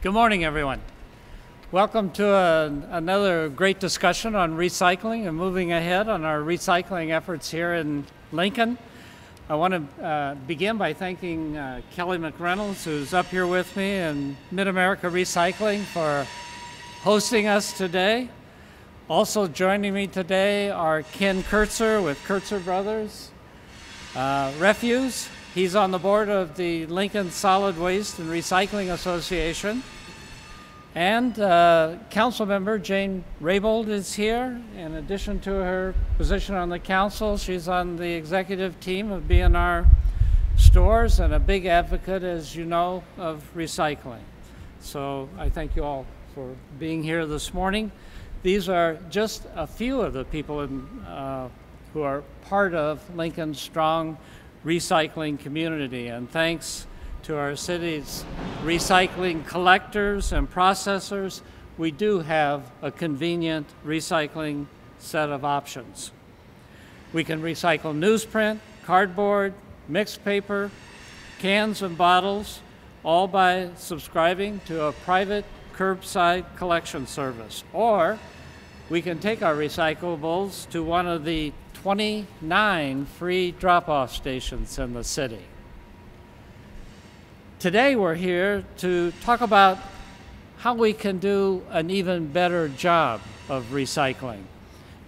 Good morning, everyone. Welcome to another great discussion on recycling and moving ahead on our recycling efforts here in Lincoln. I want to begin by thanking Kelly McReynolds, who's up here with me, and Mid-America Recycling for hosting us today. Also joining me today are Ken Kurtzer with Kurtzer Brothers Refuse. He's on the board of the Lincoln Solid Waste and Recycling Association. And council member Jane Raybould is here. In addition to her position on the council, she's on the executive team of B&R Stores and a big advocate, as you know, of recycling. So I thank you all for being here this morning. These are just a few of the people who are part of Lincoln's strong recycling community, and thanks to our city's recycling collectors and processors, we do have a convenient recycling set of options. We can recycle newsprint, cardboard, mixed paper, cans and bottles, all by subscribing to a private curbside collection service. Or we can take our recyclables to one of the 29 free drop-off stations in the city. Today we're here to talk about how we can do an even better job of recycling.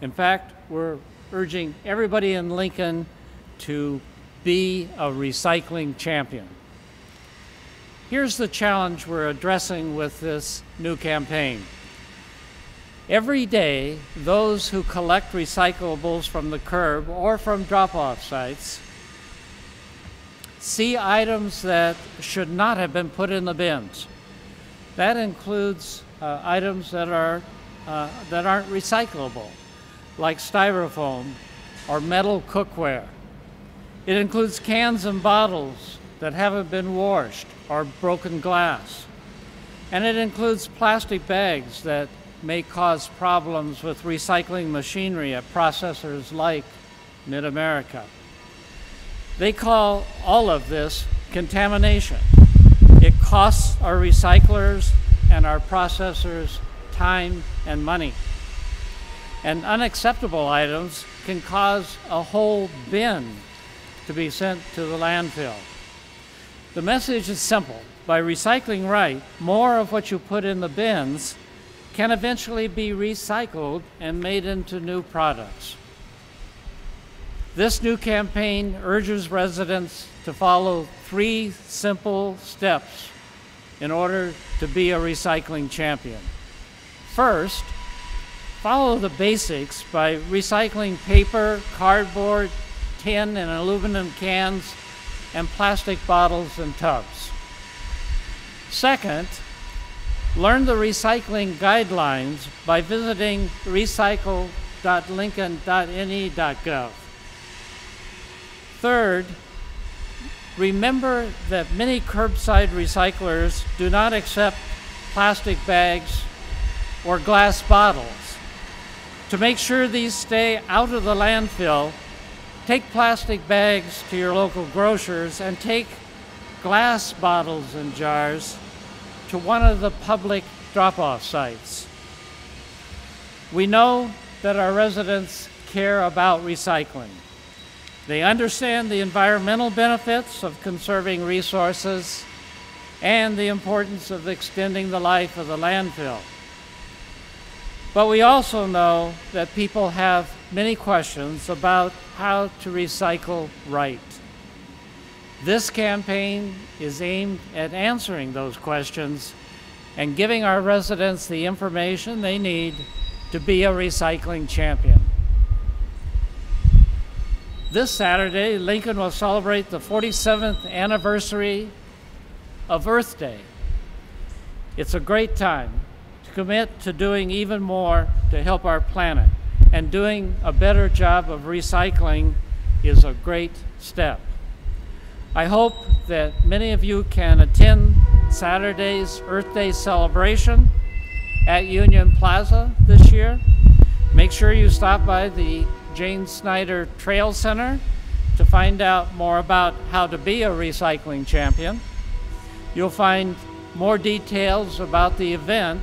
In fact, we're urging everybody in Lincoln to be a recycling champion. Here's the challenge we're addressing with this new campaign. Every day, those who collect recyclables from the curb or from drop-off sites see items that should not have been put in the bins. That includes items that aren't recyclable, like styrofoam or metal cookware. It includes cans and bottles that haven't been washed or broken glass. And it includes plastic bags that may cause problems with recycling machinery at processors like Mid-America. They call all of this contamination. It costs our recyclers and our processors time and money. And unacceptable items can cause a whole bin to be sent to the landfill. The message is simple. By recycling right, more of what you put in the bins can eventually be recycled and made into new products. This new campaign urges residents to follow 3 simple steps in order to be a recycling champion. First, follow the basics by recycling paper, cardboard, tin and aluminum cans, and plastic bottles and tubs. Second, learn the recycling guidelines by visiting recycle.lincoln.ne.gov. Third, remember that many curbside recyclers do not accept plastic bags or glass bottles. To make sure these stay out of the landfill, take plastic bags to your local grocers and take glass bottles and jars to one of the public drop-off sites. We know that our residents care about recycling. They understand the environmental benefits of conserving resources and the importance of extending the life of the landfill. But we also know that people have many questions about how to recycle right. This campaign is aimed at answering those questions and giving our residents the information they need to be a recycling champion. This Saturday, Lincoln will celebrate the 47th anniversary of Earth Day. It's a great time to commit to doing even more to help our planet, and doing a better job of recycling is a great step. I hope that many of you can attend Saturday's Earth Day celebration at Union Plaza this year. Make sure you stop by the Jane Snyder Trail Center to find out more about how to be a recycling champion. You'll find more details about the event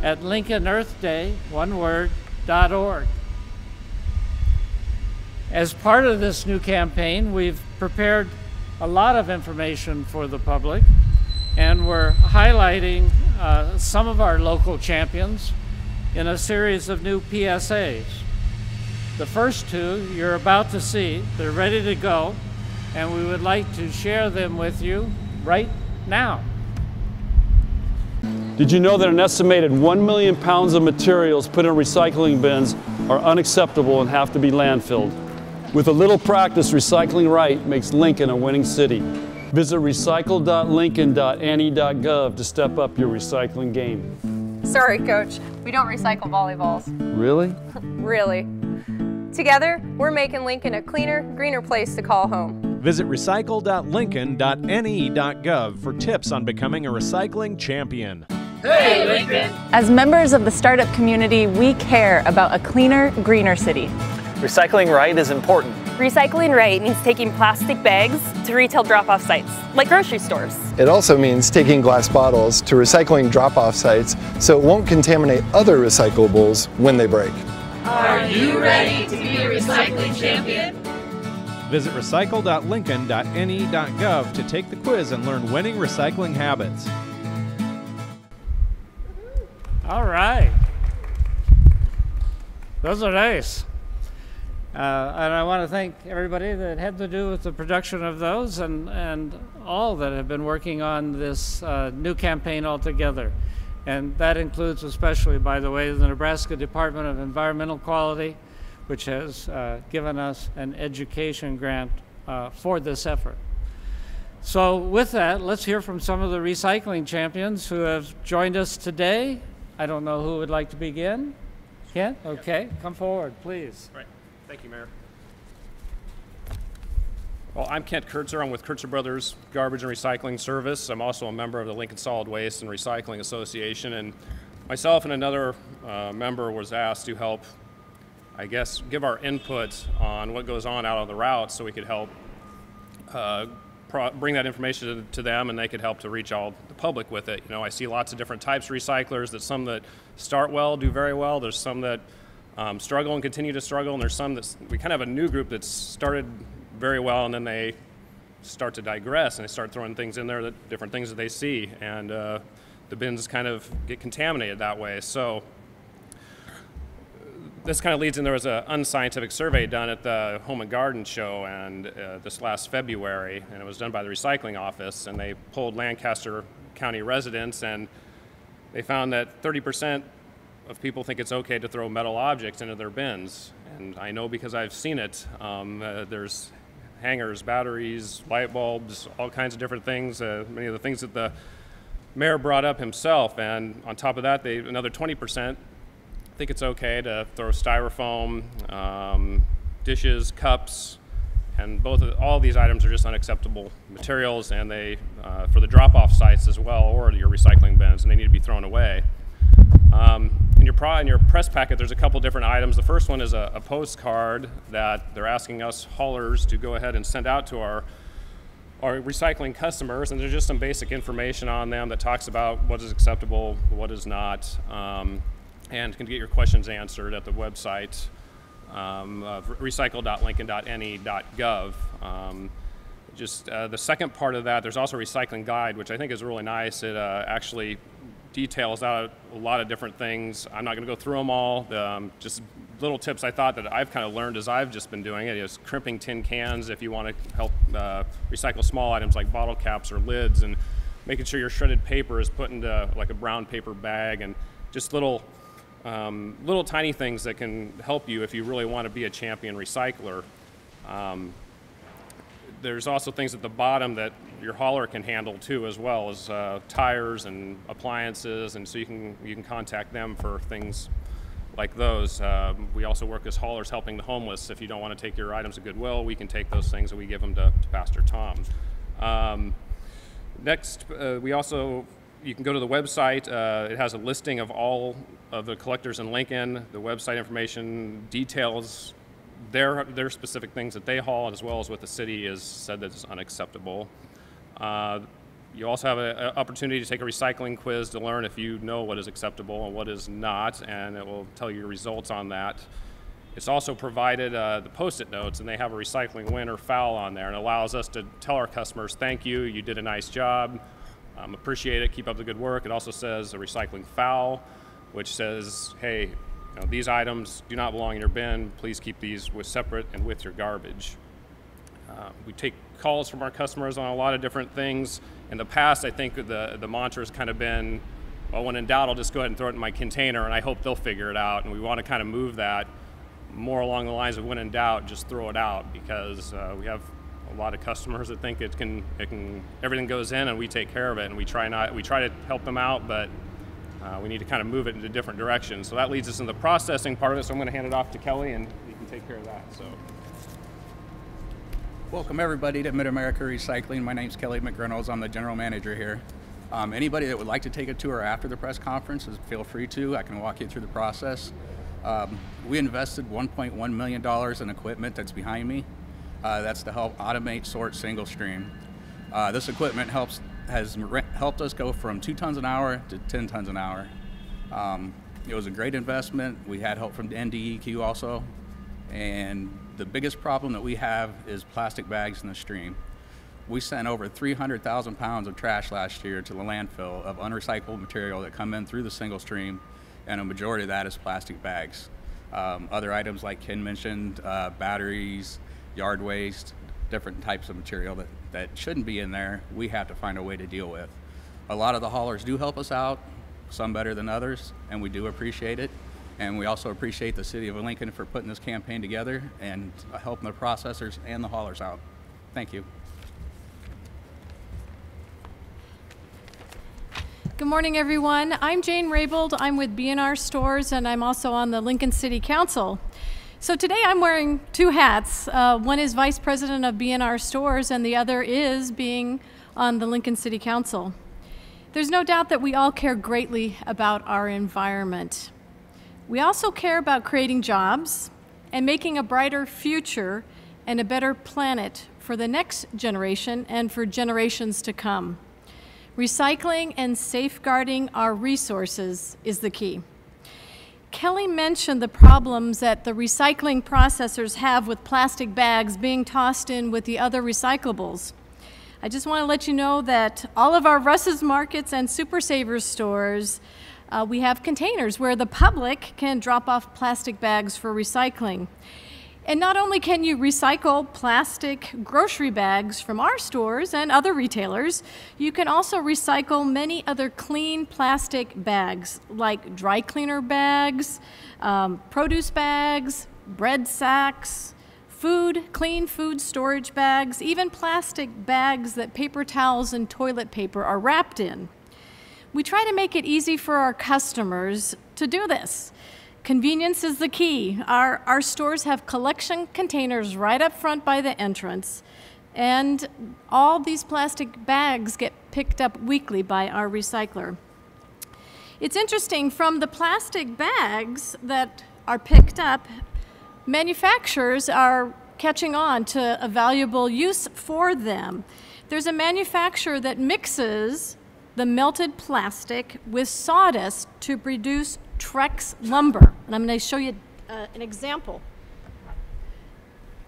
at lincolnearthday.org. As part of this new campaign, we've prepared a lot of information for the public, and we're highlighting some of our local champions in a series of new PSAs. The first two you're about to see. They're ready to go, and we would like to share them with you right now. Did you know that an estimated 1 million pounds of materials put in recycling bins are unacceptable and have to be landfilled? With a little practice, recycling right makes Lincoln a winning city. Visit recycle.lincoln.ne.gov to step up your recycling game. Sorry, Coach. We don't recycle volleyballs. Really? Really. Together, we're making Lincoln a cleaner, greener place to call home. Visit recycle.lincoln.ne.gov for tips on becoming a recycling champion. Hey, Lincoln! As members of the startup community, we care about a cleaner, greener city. Recycling right is important. Recycling right means taking plastic bags to retail drop-off sites, like grocery stores. It also means taking glass bottles to recycling drop-off sites so it won't contaminate other recyclables when they break. Are you ready to be a recycling champion? Visit recycle.lincoln.ne.gov to take the quiz and learn winning recycling habits. All right. Those are nice. And I want to thank everybody that had to do with the production of those and all that have been working on this new campaign altogether. And that includes especially, by the way, the Nebraska Department of Environmental Quality, which has given us an education grant for this effort. So with that, let's hear from some of the recycling champions who have joined us today. I don't know who would like to begin. Kent? Okay, come forward, please. Right. Thank you, Mayor. Well, I'm Kent Kurtzer. I'm with Kurtzer Brothers Garbage and Recycling Service. I'm also a member of the Lincoln Solid Waste and Recycling Association, and myself and another member was asked to help, I guess, give our input on what goes on out on the route so we could help bring that information to them, and they could help to reach all the public with it. You know, I see lots of different types of recyclers. There's some that start well, do very well. There's some that struggle and continue to struggle, and there's some that we kind of have a new group that's started very well, and then they start to digress and they start throwing things in there, that different things that they see, and the bins kind of get contaminated that way. So this kind of leads in, there was an unscientific survey done at the Home and Garden Show and this last February, and it was done by the recycling office, and they polled Lancaster County residents, and they found that 30% of people think it's okay to throw metal objects into their bins. And I know because I've seen it. There's hangers, batteries, light bulbs, all kinds of different things, many of the things that the mayor brought up himself. And on top of that, another 20% think it's okay to throw styrofoam, dishes, cups, and all these items are just unacceptable materials, and they, for the drop-off sites as well, or your recycling bins, and they need to be thrown away. In your press packet, there's a couple different items. The first one is a postcard that they're asking us haulers to go ahead and send out to our recycling customers, and there's just some basic information on them that talks about what is acceptable, what is not, and can get your questions answered at the website recycle.lincoln.ne.gov. The second part of that, there's also a recycling guide, which I think is really nice. It actually details out a lot of different things. I'm not going to go through them all. Just little tips I thought that I've kind of learned as I've just been doing it is crimping tin cans if you want to help recycle small items like bottle caps or lids, and making sure your shredded paper is put into like a brown paper bag, and just little tiny things that can help you if you really want to be a champion recycler. There's also things at the bottom that your hauler can handle too, as well as tires and appliances, and so you can contact them for things like those. We also work as haulers helping the homeless. If you don't want to take your items to Goodwill, we can take those things and we give them to Pastor Tom. Next, you can go to the website. It has a listing of all of the collectors in Lincoln. The website information details their specific things that they haul, as well as what the city has said that is unacceptable. You also have an opportunity to take a recycling quiz to learn if you know what is acceptable and what is not, and it will tell you your results on that. It's also provided the Post-it notes, and they have a recycling win or foul on there, and it allows us to tell our customers, thank you, you did a nice job, appreciate it, keep up the good work. It also says a recycling foul, which says, hey, you know, these items do not belong in your bin, please keep these separate and with your garbage. We take calls from our customers on a lot of different things. In the past, I think the mantra has kind of been, well, when in doubt, I'll just go ahead and throw it in my container, and I hope they'll figure it out. And we want to kind of move that more along the lines of when in doubt, just throw it out, because we have a lot of customers that think everything goes in and we take care of it, and we try to help them out, but we need to kind of move it into different directions. So that leads us into the processing part of it. So I'm going to hand it off to Kelly, and you can take care of that. So. Welcome everybody to Mid-America Recycling. My name's Kelly McReynolds. I'm the general manager here. Anybody that would like to take a tour after the press conference, feel free to. I can walk you through the process. We invested $1.1 million in equipment that's behind me. That's to help automate, sort, single stream. This equipment has helped us go from 2 tons an hour to 10 tons an hour. It was a great investment. We had help from the NDEQ also. And the biggest problem that we have is plastic bags in the stream. We sent over 300,000 pounds of trash last year to the landfill of unrecyclable material that come in through the single stream, and a majority of that is plastic bags. Other items like Ken mentioned, batteries, yard waste, different types of material that shouldn't be in there, we have to find a way to deal with. A lot of the haulers do help us out, some better than others, and we do appreciate it. And we also appreciate the City of Lincoln for putting this campaign together and helping the processors and the haulers out. Thank you. Good morning, everyone. I'm Jane Raybould. I'm with B&R Stores, and I'm also on the Lincoln City Council. So today I'm wearing 2 hats. One is Vice President of B&R Stores, and the other is being on the Lincoln City Council. There's no doubt that we all care greatly about our environment. We also care about creating jobs and making a brighter future and a better planet for the next generation and for generations to come. Recycling and safeguarding our resources is the key. Kelly mentioned the problems that the recycling processors have with plastic bags being tossed in with the other recyclables. I just want to let you know that all of our Russ's Markets and Super Savers stores, we have containers where the public can drop off plastic bags for recycling. And not only can you recycle plastic grocery bags from our stores and other retailers, you can also recycle many other clean plastic bags like dry cleaner bags, produce bags, bread sacks, clean food storage bags, even plastic bags that paper towels and toilet paper are wrapped in. We try to make it easy for our customers to do this. Convenience is the key. Our stores have collection containers right up front by the entrance, and all these plastic bags get picked up weekly by our recycler. It's interesting, from the plastic bags that are picked up, manufacturers are catching on to a valuable use for them. There's a manufacturer that mixes the melted plastic with sawdust to produce Trex lumber. And I'm going to show you an example.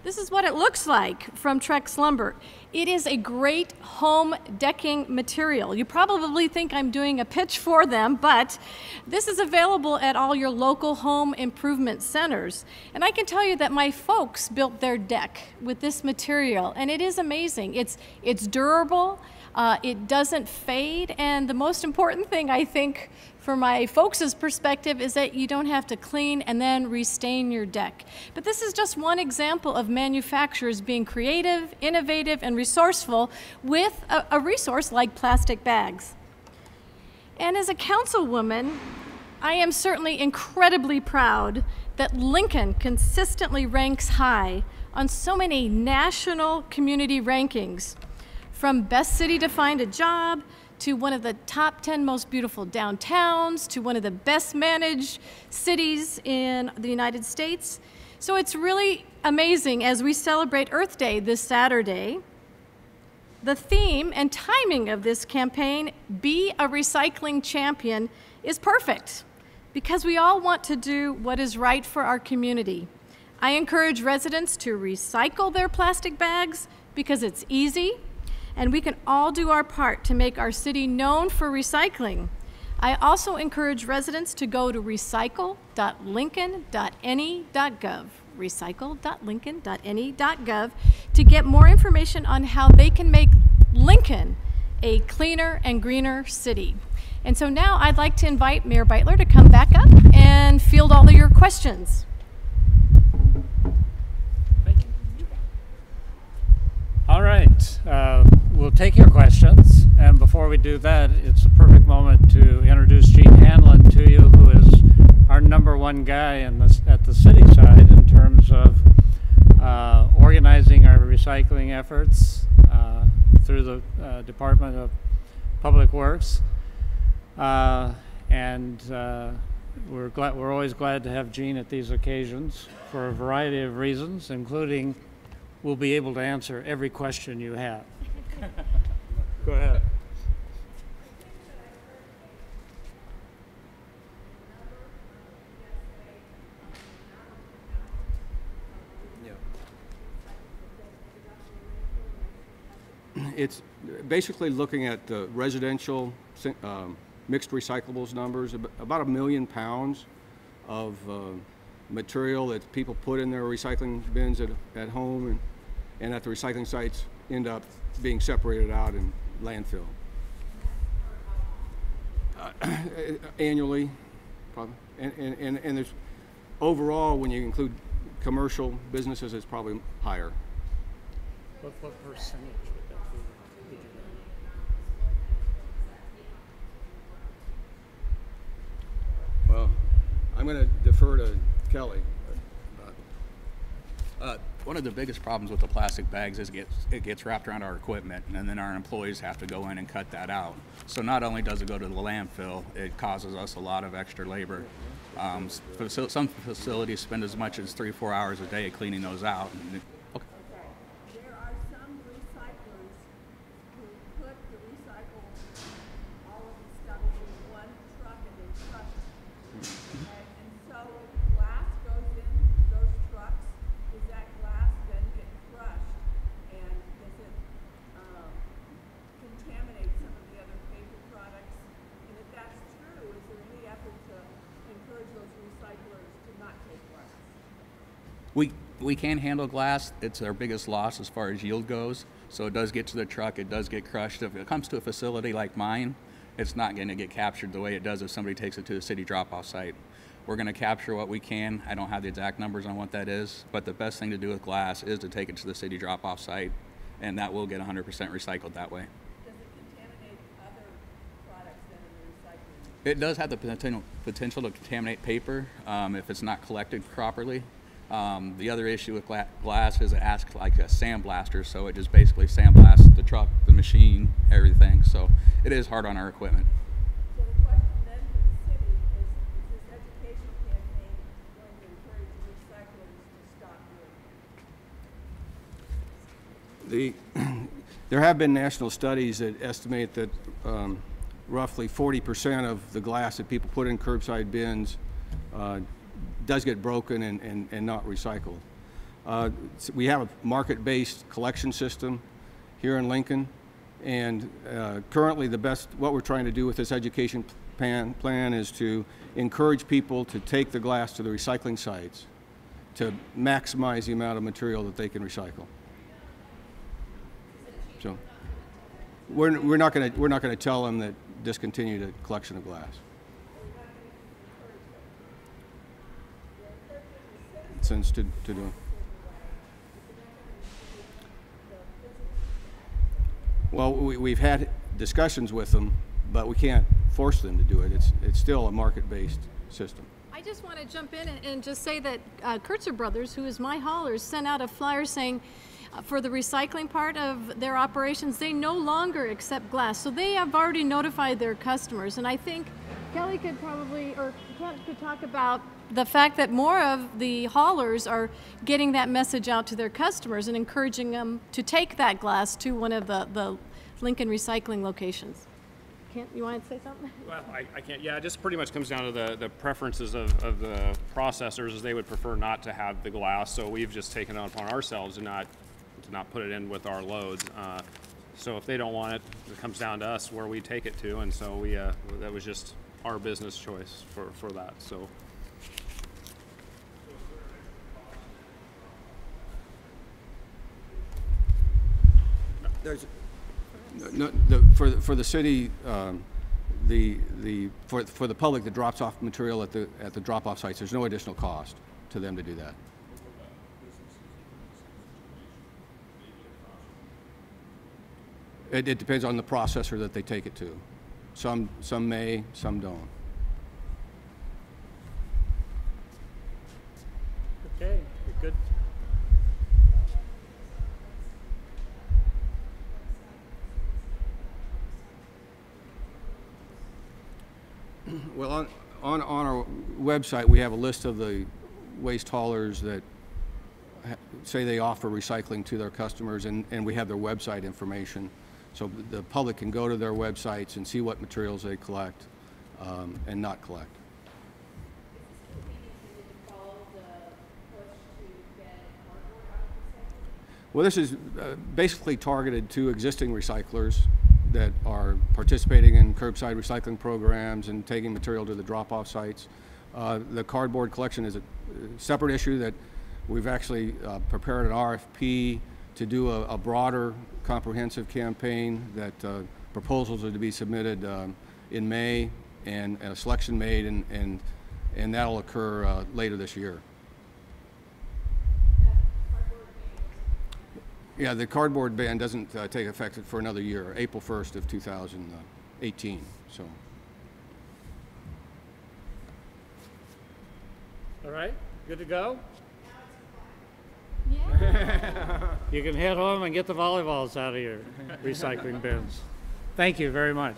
This is what it looks like from Trex lumber. It is a great home decking material. You probably think I'm doing a pitch for them, but this is available at all your local home improvement centers. And I can tell you that my folks built their deck with this material, and it is amazing. It's durable. It doesn't fade, and the most important thing, I think, from my folks' perspective, is that you don't have to clean and then restain your deck. But this is just one example of manufacturers being creative, innovative, and resourceful with a resource like plastic bags. And as a councilwoman, I am certainly incredibly proud that Lincoln consistently ranks high on so many national community rankings. From best city to find a job, to one of the top 10 most beautiful downtowns, to one of the best managed cities in the United States. So it's really amazing as we celebrate Earth Day this Saturday. The theme and timing of this campaign, Be a Recycling Champion, is perfect because we all want to do what is right for our community. I encourage residents to recycle their plastic bags because it's easy, and we can all do our part to make our city known for recycling. I also encourage residents to go to recycle.lincoln.ne.gov, recycle.lincoln.ne.gov, to get more information on how they can make Lincoln a cleaner and greener city. And so now I'd like to invite Mayor Beitler to come back up and field all of your questions. All right, we'll take your questions, and before we do that, it's a perfect moment to introduce Gene Hanlon to you, who is our #1 guy at the city side in terms of organizing our recycling efforts through the Department of Public Works, and we're always glad to have Gene at these occasions for a variety of reasons, including we'll be able to answer every question you have. Go ahead. It's basically looking at the residential mixed recyclables numbers, about 1 million pounds of material that people put in their recycling bins at home and at the recycling sites end up being separated out in landfill. Annually, probably. And there's overall, when you include commercial businesses, it's probably higher. What percentage would that be? Well, I'm going to defer to Kelly. One of the biggest problems with the plastic bags is it gets wrapped around our equipment, and then our employees have to go in and cut that out. So not only does it go to the landfill, it causes us a lot of extra labor. Some facilities spend as much as 3-4 hours a day cleaning those out. There are some recyclers who put the recycle, all of the stuff in one truck and then crush it. And so glass goes in those trucks. Does that glass then get crushed? And does it contaminate some of the other paper products? And if that's true, is there any effort to encourage those recyclers to not take glass? We can handle glass. It's our biggest loss as far as yield goes. So it does get to the truck, it does get crushed. If it comes to a facility like mine, it's not going to get captured the way it does if somebody takes it to the city drop-off site. We're going to capture what we can. I don't have the exact numbers on what that is, but the best thing to do with glass is to take it to the city drop-off site, and that will get 100% recycled that way. Does it contaminate other products then in the recycling? It does have the potential to contaminate paper if it's not collected properly. The other issue with glass is it acts like a sandblaster, so it just basically sandblasts the truck, the machine, everything. So it is hard on our equipment. So the question then for the city is this educational campaign going to encourage recyclers to stop doing it? There have been national studies that estimate that roughly 40% of the glass that people put in curbside bins does get broken and not recycled. We have a market-based collection system here in Lincoln, and currently what we're trying to do with this education plan is to encourage people to take the glass to the recycling sites to maximize the amount of material that they can recycle. So we're not going to tell them that discontinue the collection of glass. Sense to do. Well, we've had discussions with them, but we can't force them to do it. It's still a market-based system. I just want to jump in and just say that Kurtzer Brothers, who is my haulers, sent out a flyer saying for the recycling part of their operations, they no longer accept glass. So they have already notified their customers, and I think Kelly could probably, or Kent could talk about the fact that more of the haulers are getting that message out to their customers and encouraging them to take that glass to one of the Lincoln recycling locations. Kent, you want to say something? Well, I can't. Yeah, it just pretty much comes down to the preferences of the processors, as they would prefer not to have the glass. So we've just taken it upon ourselves to not put it in with our loads. So if they don't want it, it comes down to us where we take it to, and so we that was just our business choice for that. So. There's for the city, for the public that drops off material at the drop-off sites, there's no additional cost to them to do that. It depends on the processor that they take it to. Some may, some don't. Okay, good. Well, on our website, we have a list of the waste haulers that say they offer recycling to their customers, and we have their website information. So the public can go to their websites and see what materials they collect and not collect. Well, this is basically targeted to existing recyclers that are participating in curbside recycling programs and taking material to the drop-off sites. The cardboard collection is a separate issue that we've actually prepared an RFP to do a broader comprehensive campaign that proposals are to be submitted in May and a selection made, and that'll occur later this year. Yeah, the cardboard ban doesn't take effect for another year, April 1st of 2018. So. All right, good to go? Yeah. You can head home and get the volleyballs out of your recycling bins. Thank you very much.